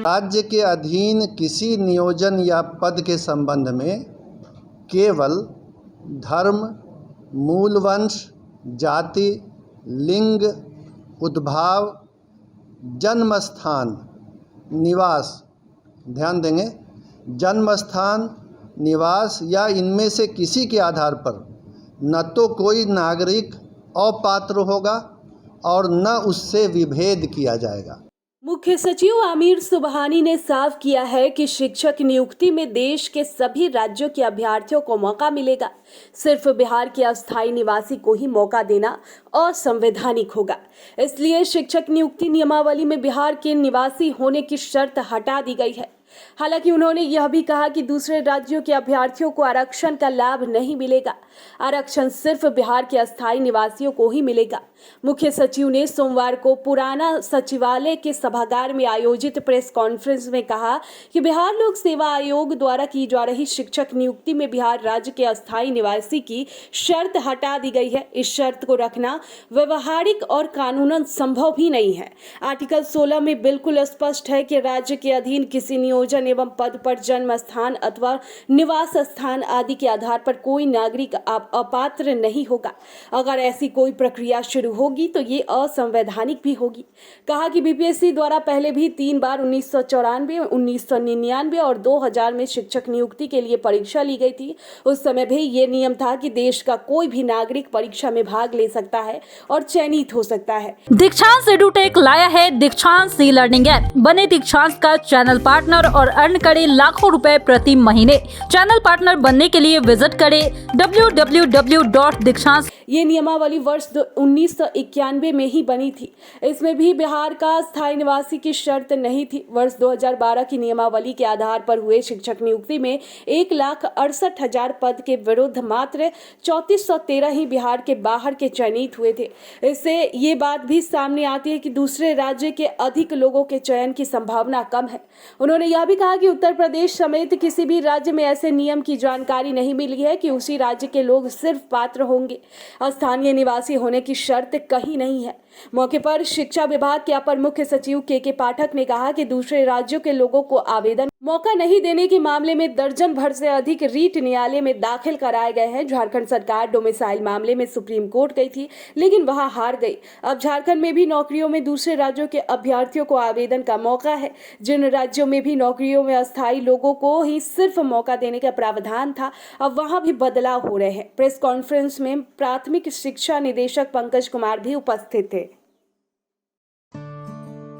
राज्य के अधीन किसी नियोजन या पद के संबंध में केवल धर्म, मूल वंश, जाति, लिंग, उद्भाव, जन्म स्थान, निवास, ध्यान देंगे, जन्म स्थान, निवास या इनमें से किसी के आधार पर न तो कोई नागरिक अपात्र होगा और न उससे विभेद किया जाएगा। मुख्य सचिव आमिर सुबहानी ने साफ किया है कि शिक्षक नियुक्ति में देश के सभी राज्यों के अभ्यर्थियों को मौका मिलेगा। सिर्फ बिहार के अस्थायी निवासी को ही मौका देना असंवैधानिक होगा। इसलिए शिक्षक नियुक्ति नियमावली में बिहार के निवासी होने की शर्त हटा दी गई है। हालांकि उन्होंने यह भी कहा कि दूसरे राज्यों के अभ्यर्थियों को आरक्षण का लाभ नहीं मिलेगा। आरक्षण सिर्फ बिहार के अस्थायी निवासियों को ही मिलेगा। मुख्य सचिव ने सोमवार को पुराना सचिवालय के सभागार में आयोजित प्रेस कॉन्फ्रेंस में कहा कि बिहार लोक सेवा आयोग द्वारा की जा रही शिक्षक नियुक्ति में बिहार राज्य के अस्थायी निवासी की शर्त हटा दी गई है। इस शर्त को रखना व्यवहारिक और कानूनन संभव भी नहीं है। आर्टिकल 16 में बिल्कुल स्पष्ट है कि राज्य के अधीन किसी नियोजन एवं पद पर जन्म स्थान अथवा निवास स्थान आदि के आधार पर कोई नागरिक अपात्र नहीं होगा। अगर ऐसी कोई प्रक्रिया शुरू होगी तो ये असंवैधानिक भी होगी। कहा कि बीपीएससी द्वारा पहले भी 3 बार 1994, 1999 और 2000 में शिक्षक नियुक्ति के लिए परीक्षा ली गई थी। उस समय भी ये नियम था कि देश का कोई भी नागरिक परीक्षा में भाग ले सकता है और चयनित हो सकता है। दीक्षांत एडुटेक लाया है दीक्षांत ई लर्निंग ऐप। बने दीक्षांत का चैनल पार्टनर और अर्न करे लाखों रुपए प्रति महीने। चैनल पार्टनर बनने के लिए विजिट करें www.दीक्षांत। ये नियमावली वर्ष 1991 में ही बनी थी। इसमें भी बिहार का स्थायी निवासी की शर्त नहीं थी। वर्ष 2012 की नियमावली के आधार पर हुए शिक्षक नियुक्ति में 1,68,000 पद के विरुद्ध मात्र 3413 ही बिहार के बाहर के चयनित हुए थे। इससे ये बात भी सामने आती है कि दूसरे राज्य के अधिक लोगों के चयन की संभावना कम है। उन्होंने यह भी कहा कि उत्तर प्रदेश समेत किसी भी राज्य में ऐसे नियम की जानकारी नहीं मिली है कि उसी राज्य के लोग सिर्फ पात्र होंगे। स्थानीय निवासी होने की शर्त कहीं नहीं है। मौके पर शिक्षा विभाग के अपर मुख्य सचिव के पाठक ने कहा कि दूसरे राज्यों के लोगों को आवेदन मौका नहीं देने के मामले में दर्जन भर से अधिक रीट न्यायालय में दाखिल कराए गए हैं। झारखंड सरकार डोमिसाइल मामले में सुप्रीम कोर्ट गई थी, लेकिन वहां हार गई। अब झारखंड में भी नौकरियों में दूसरे राज्यों के अभ्यर्थियों को आवेदन का मौका है। जिन राज्यों में भी नौकरियों में अस्थायी लोगों को ही सिर्फ मौका देने का प्रावधान था, अब वहां भी बदलाव हो रहे हैं। प्रेस कॉन्फ्रेंस में प्राथमिक शिक्षा निदेशक पंकज कुमार भी उपस्थित थे।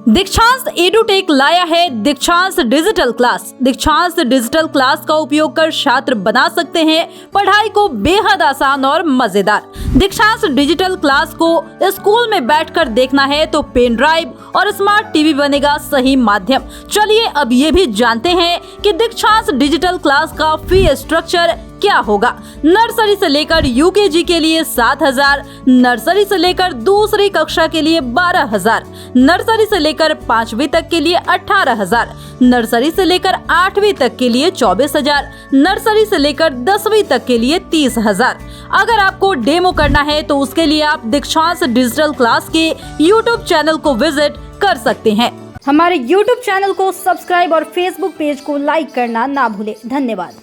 दीक्षांत एडुटेक लाया है दीक्षांत डिजिटल क्लास। दीक्षांत डिजिटल क्लास का उपयोग कर छात्र बना सकते हैं पढ़ाई को बेहद आसान और मजेदार। दीक्षांत डिजिटल क्लास को स्कूल में बैठकर देखना है तो पेन ड्राइव और स्मार्ट टीवी बनेगा सही माध्यम। चलिए अब ये भी जानते हैं कि दीक्षांत डिजिटल क्लास का फी स्ट्रक्चर क्या होगा। नर्सरी से लेकर यूकेजी के लिए 7,000, नर्सरी से लेकर दूसरी कक्षा के लिए 12,000, नर्सरी से लेकर 5वीं तक के लिए 18,000, नर्सरी से लेकर 8वीं तक के लिए 24,000, नर्सरी से लेकर 10वीं तक के लिए 30,000। अगर आपको डेमो करना है तो उसके लिए आप दीक्षांत डिजिटल क्लास के YouTube चैनल को विजिट कर सकते हैं। हमारे YouTube चैनल को सब्सक्राइब और Facebook पेज को लाइक करना ना भूलें। धन्यवाद।